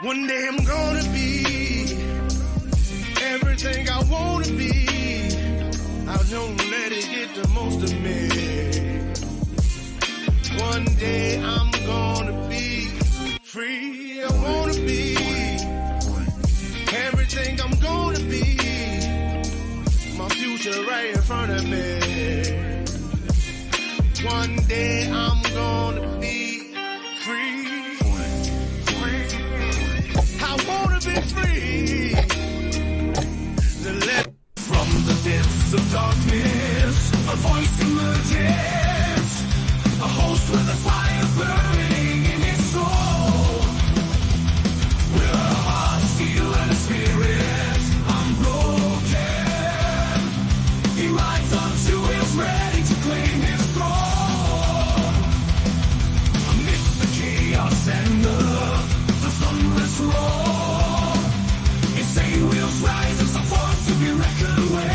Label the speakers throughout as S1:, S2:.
S1: One day I'm gonna be everything I wanna be. I don't let it get the most of me. One day I'm gonna be free. I wanna be everything I'm gonna be. My future right in front of me. One day I'm gonna be free. I wanna be free. From the depths of darkness, a voice emerges. A host with a fire burning in his soul. With a heart, steel, and a spirit unbroken. He rides on two wheels, ready to claim his throne. Amidst the chaos and the thunderous roar, insane wheels rise as a force to be reckoned with.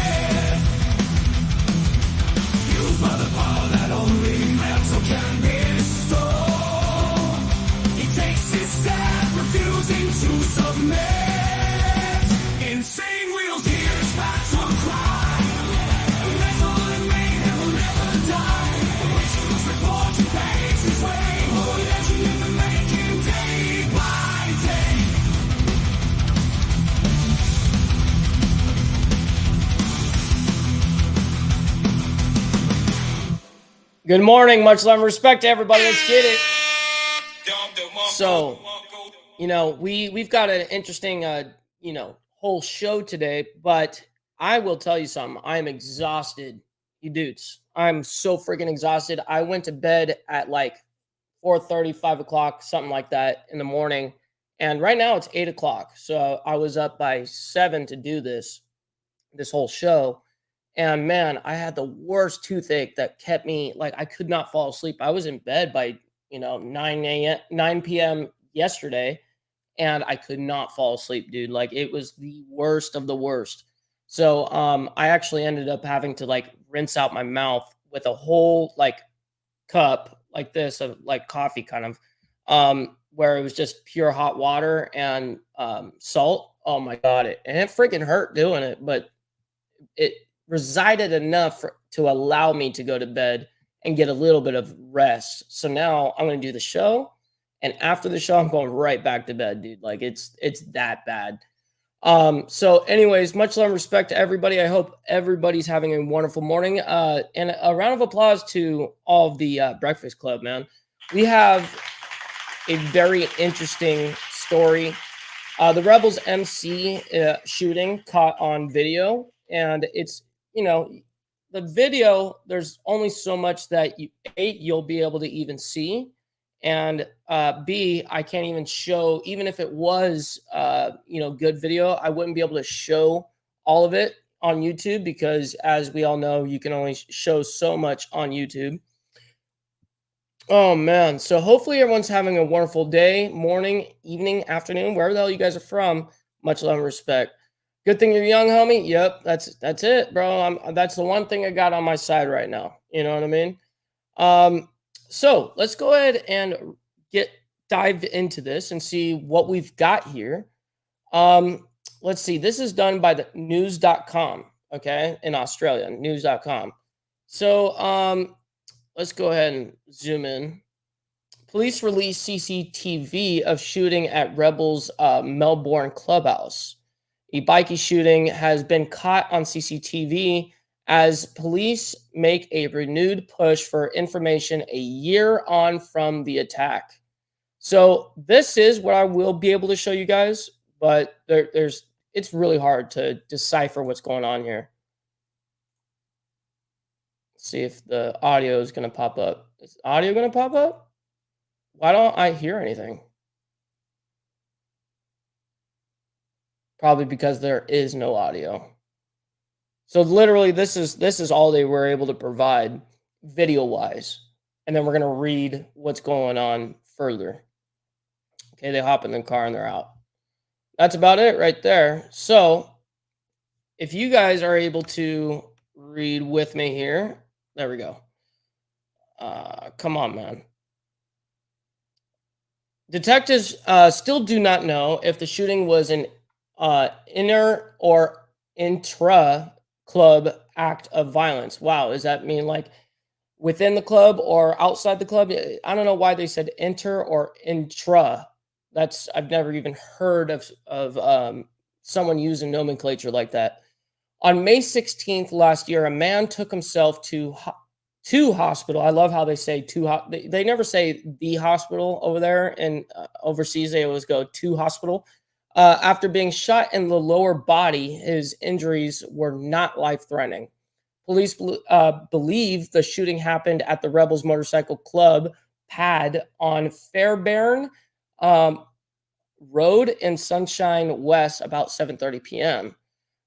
S1: Fueled by the power that only metal can bestow. He takes his stand, refusing to submit. Insane wheels hear his battle cry. Metal and mayhem will never die. Rituals report he paves his way. Oh, legend in the making, day by day.
S2: Good morning. Much love and respect to everybody. Let's get it. So, we've got an interesting, whole show today, but I will tell you something. I am exhausted, you dudes. I'm so freaking exhausted. I went to bed at like 4:30, 5 o'clock, something like that in the morning. And right now it's 8 o'clock. So I was up by 7 to do this whole show. And man, I had the worst toothache that kept me like I could not fall asleep. I was in bed by 9 p.m. yesterday, and I could not fall asleep, dude. Like it was the worst of the worst. So I actually ended up having to like rinse out my mouth with a whole like cup like this of like coffee kind of where it was just pure hot water and salt. Oh my god, it freaking hurt doing it, but it resided enough to allow me to go to bed and get a little bit of rest. So now I'm going to do the show, and after the show I'm going right back to bed, dude. Like it's that bad. So anyways, much love and respect to everybody. I hope everybody's having a wonderful morning. And a round of applause to all of the Breakfast Club, man. We have a very interesting story. The Rebels MC shooting caught on video, and it's, the video, there's only so much that you'll be able to even see. And B, I can't even show, even if it was, good video, I wouldn't be able to show all of it on YouTube because, as we all know, you can only show so much on YouTube. Oh, man. So hopefully everyone's having a wonderful day, morning, evening, afternoon, wherever the hell you guys are from. Much love and respect. Good thing you're young, homie. Yep, that's it, bro. That's the one thing I got on my side right now. You know what I mean? So let's go ahead and dive into this and see what we've got here. Let's see. This is done by the news.com, okay, in Australia, news.com. So let's go ahead and zoom in. Police release CCTV of shooting at Rebels Melbourne clubhouse. A bikie shooting has been caught on CCTV as police make a renewed push for information a year on from the attack. So this is what I will be able to show you guys, but it's really hard to decipher what's going on here. Let's see if the audio is going to pop up. Is audio going to pop up? Why don't I hear anything? Probably because there is no audio. So literally this is all they were able to provide video wise. And then we're going to read what's going on further. Okay, they hop in the car and they're out. That's about it right there. So if you guys are able to read with me here, there we go. Come on, man. Detectives still do not know if the shooting was an inner or intra club act of violence. Wow, does that mean like within the club or outside the club? I don't know why they said inter or intra. That's I've never even heard of someone using nomenclature like that. On May 16th last year, a man took himself to hospital. I love how they say they never say the hospital over there, and overseas they always go to hospital. After being shot in the lower body, his injuries were not life threatening. Police believe the shooting happened at the Rebels Motorcycle Club pad on Fairbairn um, Road in Sunshine West about 7:30 p.m.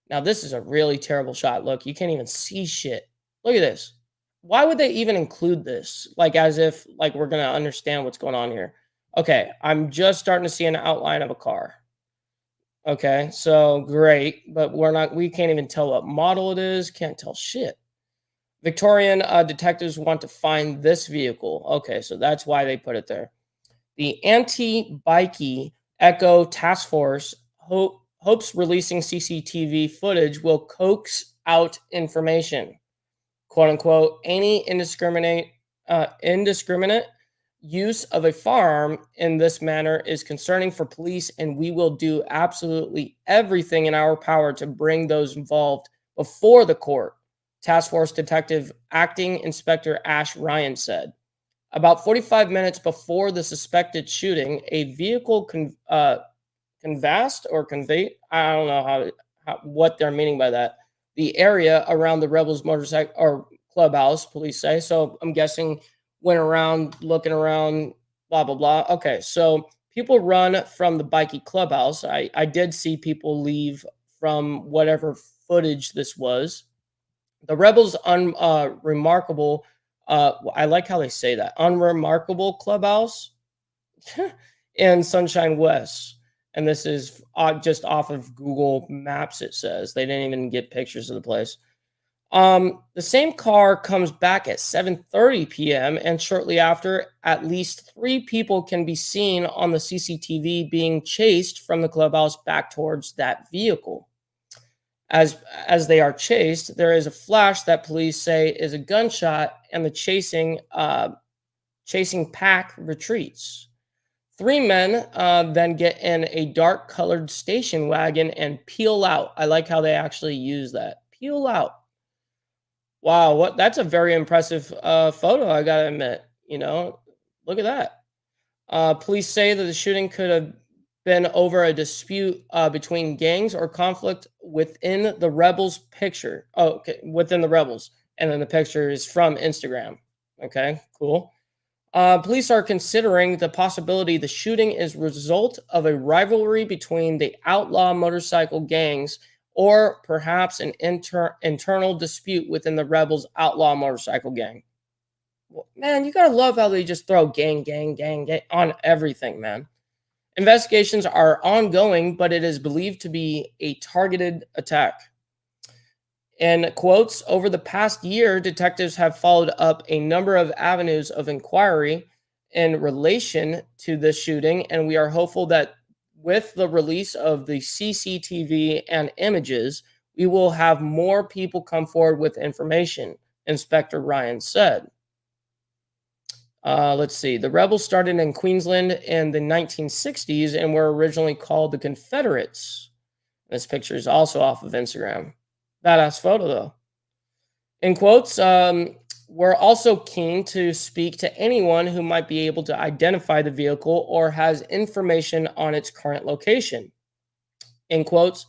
S2: Now, this is a really terrible shot. Look, you can't even see shit. Look at this. Why would they even include this? Like, as if like we're gonna understand what's going on here. Okay, I'm just starting to see an outline of a car. Okay, so great, but we can't even tell what model it is, can't tell shit. Victorian detectives want to find this vehicle. Okay, so that's why they put it there. The anti-bikey Echo Task Force hopes releasing CCTV footage will coax out information, quote unquote. Any indiscriminate use of a firearm in this manner is concerning for police, and we will do absolutely everything in our power to bring those involved before the court, Task Force Detective Acting Inspector Ash Ryan said. About 45 minutes before the suspected shooting, a vehicle canvassed or conveyed, I don't know what they're meaning by that, the area around the Rebels motorcycle or clubhouse, police say. So I'm guessing went around looking around, blah, blah, blah. Okay, so people run from the bikey clubhouse. I did see people leave from whatever footage this was. The Rebels remarkable, I like how they say that, unremarkable clubhouse in Sunshine West. And this is just off of Google Maps, it says. They didn't even get pictures of the place. The same car comes back at 7:30 p.m. and shortly after, at least 3 people can be seen on the CCTV being chased from the clubhouse back towards that vehicle. As they are chased, there is a flash that police say is a gunshot, and the chasing pack retreats. 3 men then get in a dark colored station wagon and peel out. I like how they actually use that. Peel out. Wow, that's a very impressive photo, I gotta admit. You know, look at that. Police say that the shooting could have been over a dispute between gangs or conflict within the Rebels picture. Oh, okay, within the Rebels. And then the picture is from Instagram. Okay, cool. Police are considering the possibility the shooting is result of a rivalry between the outlaw motorcycle gangs or perhaps an internal dispute within the Rebels outlaw motorcycle gang. Well, man, you gotta love how they just throw gang, gang, gang, gang on everything, man. Investigations are ongoing, but it is believed to be a targeted attack. In quotes, over the past year, detectives have followed up a number of avenues of inquiry in relation to this shooting, and we are hopeful that with the release of the CCTV and images, we will have more people come forward with information, Inspector Ryan said. Let's see. The rebels started in Queensland in the 1960s and were originally called the Confederates. This picture is also off of Instagram. Badass photo, though. In quotes, we're also keen to speak to anyone who might be able to identify the vehicle or has information on its current location. In quotes,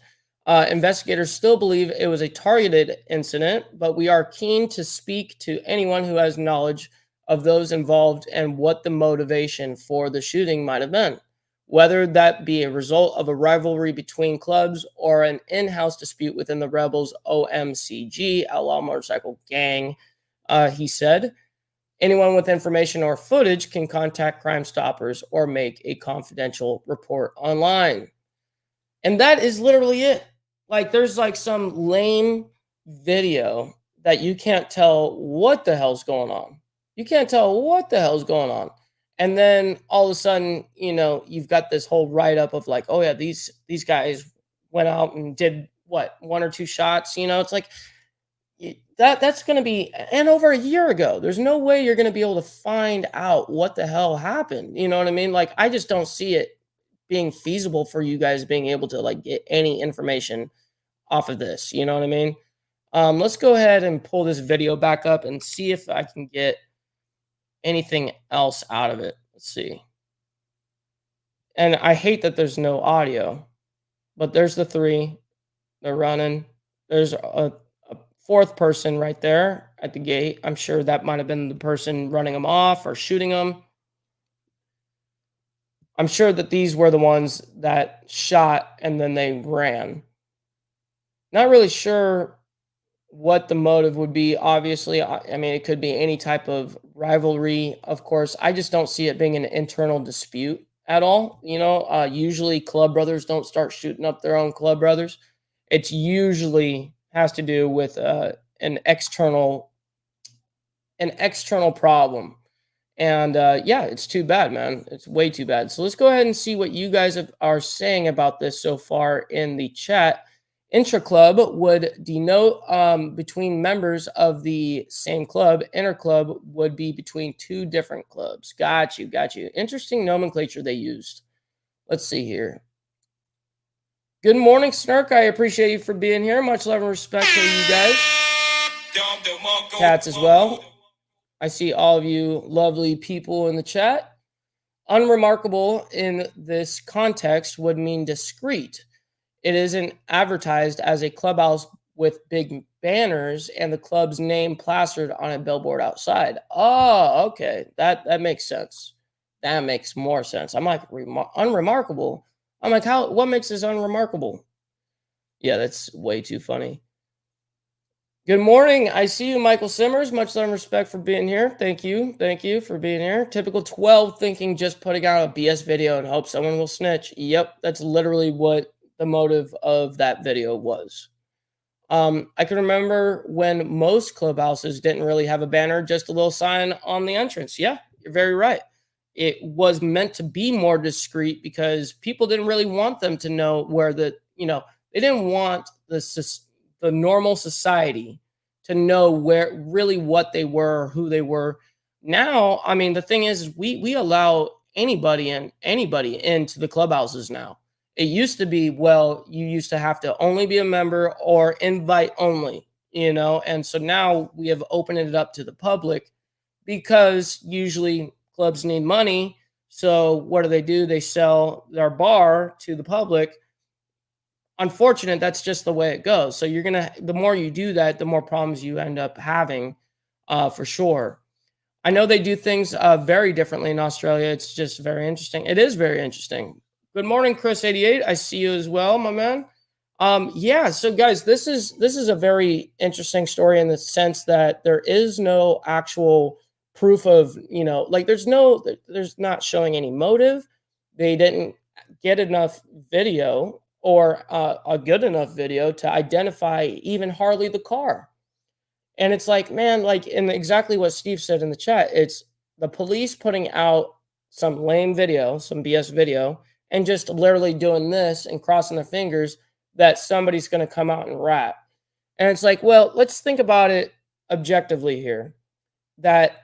S2: investigators still believe it was a targeted incident, but we are keen to speak to anyone who has knowledge of those involved and what the motivation for the shooting might have been, whether that be a result of a rivalry between clubs or an in-house dispute within the Rebels OMCG, Outlaw Motorcycle Gang, he said. Anyone with information or footage can contact Crime Stoppers or make a confidential report online. And that is literally it. Like, there's like some lame video that you can't tell what the hell's going on. You can't tell what the hell's going on. And then all of a sudden, you've got this whole write up of like, oh yeah, these guys went out and did what, one or two shots. It's like that's going to be, and over a year ago. There's no way you're going to be able to find out what the hell happened. You know what I mean? Like, I just don't see it being feasible for you guys being able to like get any information off of this. You know what I mean? Let's go ahead and pull this video back up and see if I can get anything else out of it. Let's see. And I hate that there's no audio, but there's the three. They're running. There's a fourth person right there at the gate. I'm sure that might have been the person running them off or shooting them. I'm sure that these were the ones that shot and then they ran. Not really sure what the motive would be. Obviously, I mean, it could be any type of rivalry, of course. I just don't see it being an internal dispute at all. Usually club brothers don't start shooting up their own club brothers. It's usually has to do with an external problem. And yeah, it's too bad, man. It's way too bad. So let's go ahead and see what you guys are saying about this so far in the chat. Intra-club would denote between members of the same club. Inter-club would be between two different clubs. Got you. Interesting nomenclature they used. Let's see here. Good morning, Snark. I appreciate you for being here. Much love and respect to you guys. Cats as well. I see all of you lovely people in the chat. Unremarkable in this context would mean discreet. It isn't advertised as a clubhouse with big banners and the club's name plastered on a billboard outside. Oh, okay. That makes sense. That makes more sense. I'm like, unremarkable. I'm like, what makes this unremarkable? Yeah, that's way too funny. Good morning. I see you, Michael Simmers. Much love and respect for being here. Thank you for being here. Typical 12 thinking just putting out a BS video and hope someone will snitch. Yep, that's literally what the motive of that video was. I can remember when most clubhouses didn't really have a banner, just a little sign on the entrance. Yeah, you're very right. It was meant to be more discreet because people didn't really want them to know where they didn't want the normal society to know what they were, who they were. Now, I mean, the thing is we allow anybody into the clubhouses now. It used to be, well, you used to have to only be a member or invite only, and so now we have opened it up to the public because usually clubs need money. So what do? They sell their bar to the public. Unfortunate, that's just the way it goes. So the more you do that, the more problems you end up having, for sure. I know they do things very differently in Australia. It's just very interesting. It is very interesting. Good morning, Chris88. I see you as well, my man. Yeah, so guys, this is a very interesting story in the sense that there is no actual proof of, like there's not showing any motive. They didn't get enough video or a good enough video to identify even Harley the car. And it's like, man, like in exactly what Steve said in the chat, it's the police putting out some lame video, some BS video, and just literally doing this and crossing their fingers that somebody's going to come out and rap. And it's like, well, let's think about it objectively here, that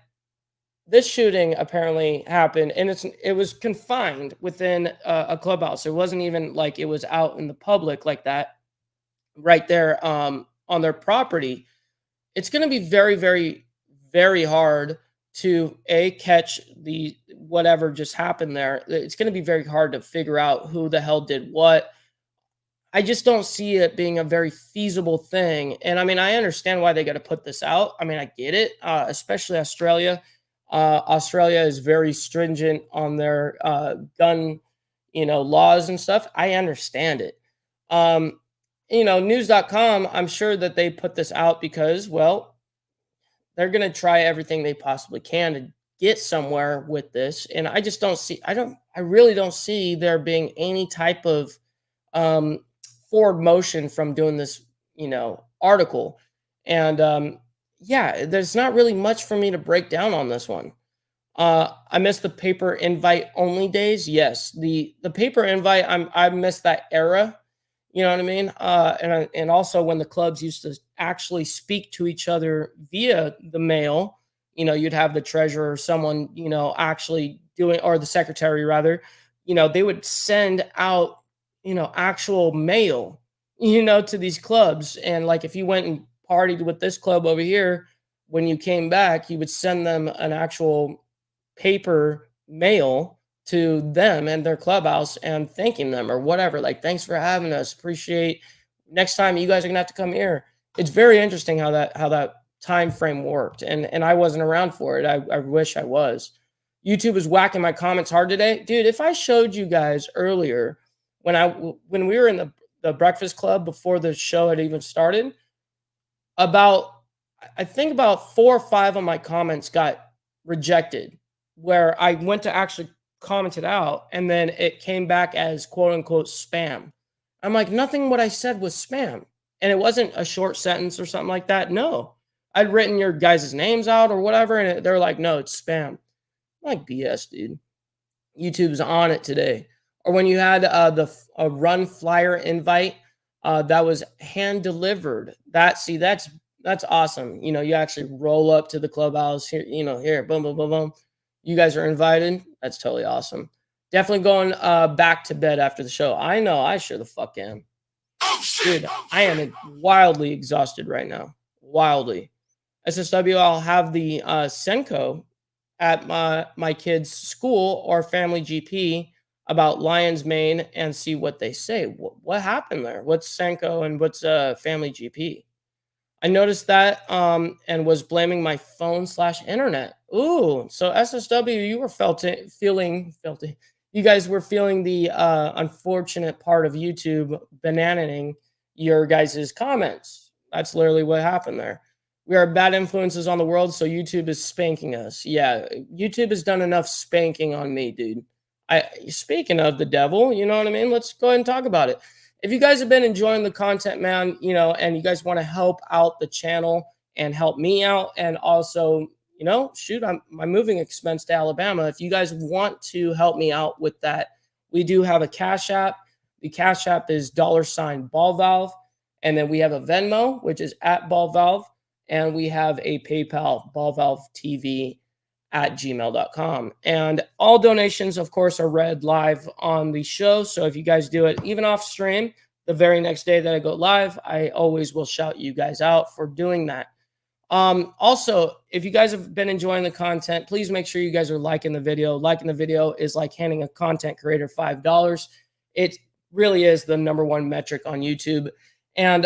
S2: this shooting apparently happened and it was confined within a clubhouse. It wasn't even like it was out in the public like that right there on their property. It's going to be very, very, very hard to catch the whatever just happened there. It's going to be very hard to figure out who the hell did what. I just don't see it being a very feasible thing. And I mean, I understand why they got to put this out. I mean, I get it, especially Australia. Australia is very stringent on their gun, laws and stuff. I understand it. News.com, I'm sure that they put this out because, well, they're going to try everything they possibly can to get somewhere with this. And I just don't see, I really don't see there being any type of forward motion from doing this, article. And yeah, there's not really much for me to break down on this one. I miss the paper invite only days. Yes, the paper invite. I miss that era. You know what I mean? And also when the clubs used to actually speak to each other via the mail. You know, you'd have the treasurer or someone, you know, actually doing, or the secretary rather. You know, they would send out, you know, actual mail, you know, to these clubs. And like if you went and partied with this club over here, when you came back, you would send them an actual paper mail to them and their clubhouse and thanking them or whatever. Like, thanks for having us. Appreciate next time you guys are gonna have to come here. It's very interesting how that time frame worked. And I wasn't around for it. I wish I was. YouTube is whacking my comments hard today. Dude, if I showed you guys earlier when we were in the Breakfast Club before the show had even started, about I think about 4 or 5 of my comments got rejected, where I went to actually comment it out, and then it came back as quote unquote spam. I'm like, nothing what I said was spam. And it wasn't a short sentence or something like that. No. I'd written your guys' names out or whatever, and they're like, no, it's spam. I'm like, BS, dude. YouTube's on it today. Or when you had a run flyer invite that was hand delivered. That's awesome. You know, you actually roll up to the clubhouse here. You know, here, boom, boom, boom, boom. You guys are invited. That's totally awesome. Definitely going back to bed after the show. I know. I sure the fuck am. Dude, I am wildly exhausted right now. Wildly. SSW, I'll have the Senko at my kid's school or family GP about Lion's Mane and see what they say. What happened there? What's Senko and what's family GP? I noticed that and was blaming my phone slash internet. Ooh, so SSW, you were felt it. You guys were feeling the unfortunate part of YouTube bananaing your guys' comments. That's literally what happened there. We are bad influences on the world, so YouTube is spanking us. Yeah, YouTube has done enough spanking on me, dude. Speaking of the devil, you know what I mean? Let's go ahead and talk about it. If you guys have been enjoying the content, man, you know, and you guys want to help out the channel and help me out, and also, you know, shoot, my moving expense to Alabama. If you guys want to help me out with that, we do have a Cash App. The Cash App is $Ball Valve, and then we have a Venmo, which is at Ball Valve, and we have a PayPal, ballvalvetv@gmail.com. And all donations, of course, are read live on the show. So if you guys do it even off stream, the very next day that I go live, I always will shout you guys out for doing that. Also, if you guys have been enjoying the content, please make sure you guys are liking the video. Liking the video is like handing a content creator $5. It really is the #1 metric on YouTube. And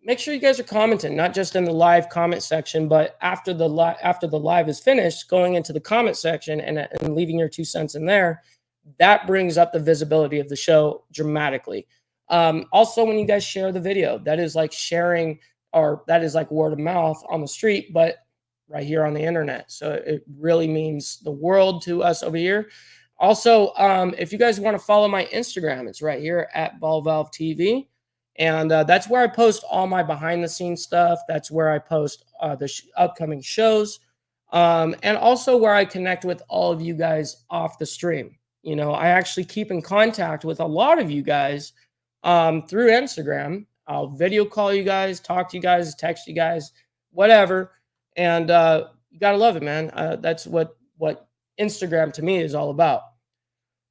S2: make sure you guys are commenting, not just in the live comment section, but after the live is finished, going into the comment section and leaving your 2 cents in there. That brings up the visibility of the show dramatically. Also, when you guys share the video, that is like sharing, or that is like word of mouth on the street, but right here on the internet. So it really means the world to us over here. Also, if you guys want to follow my Instagram, it's right here at BallValveTV. And that's where I post all my behind the scenes stuff. That's where I post the upcoming shows. And also where I connect with all of you guys off the stream. You know, I actually keep in contact with a lot of you guys through Instagram. I'll video call you guys, talk to you guys, text you guys, whatever. And you got to love it, man. That's what Instagram to me is all about.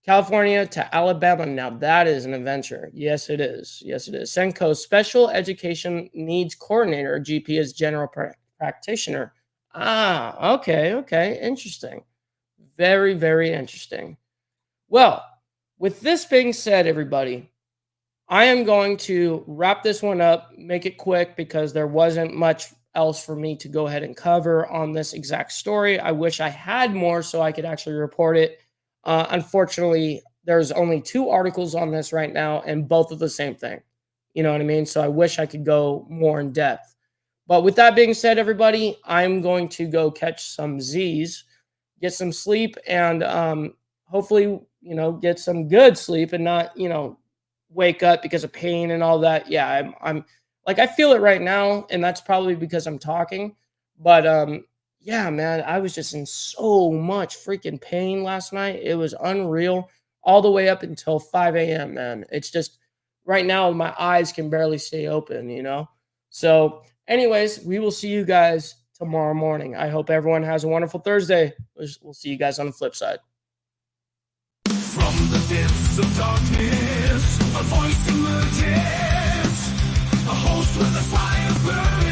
S2: California to Alabama. Now that is an adventure. Yes, it is. Yes, it is. Senko Special Education Needs Coordinator. GP is General Practitioner. Ah, okay, okay. Interesting. Very, very interesting. Well, with this being said, everybody, I am going to wrap this one up, make it quick because there wasn't much else for me to go ahead and cover on this exact story. I wish I had more so I could actually report it. Unfortunately, there's only 2 articles on this right now, and both of the same thing. You know what I mean? So I wish I could go more in depth. But with that being said, everybody, I'm going to go catch some Z's, get some sleep, and hopefully, you know, get some good sleep and not, you know, wake up because of pain and all that. Yeah, I'm like, I feel it right now, and that's probably because I'm talking. But yeah, man, I was just in so much freaking pain last night. It was unreal all the way up until 5 a.m., man. It's just right now my eyes can barely stay open, you know? So, anyways, we will see you guys tomorrow morning. I hope everyone has a wonderful Thursday. We'll see you guys on the flip side.
S1: From the depths of darkness, a voice emerges, a host with a fire burning.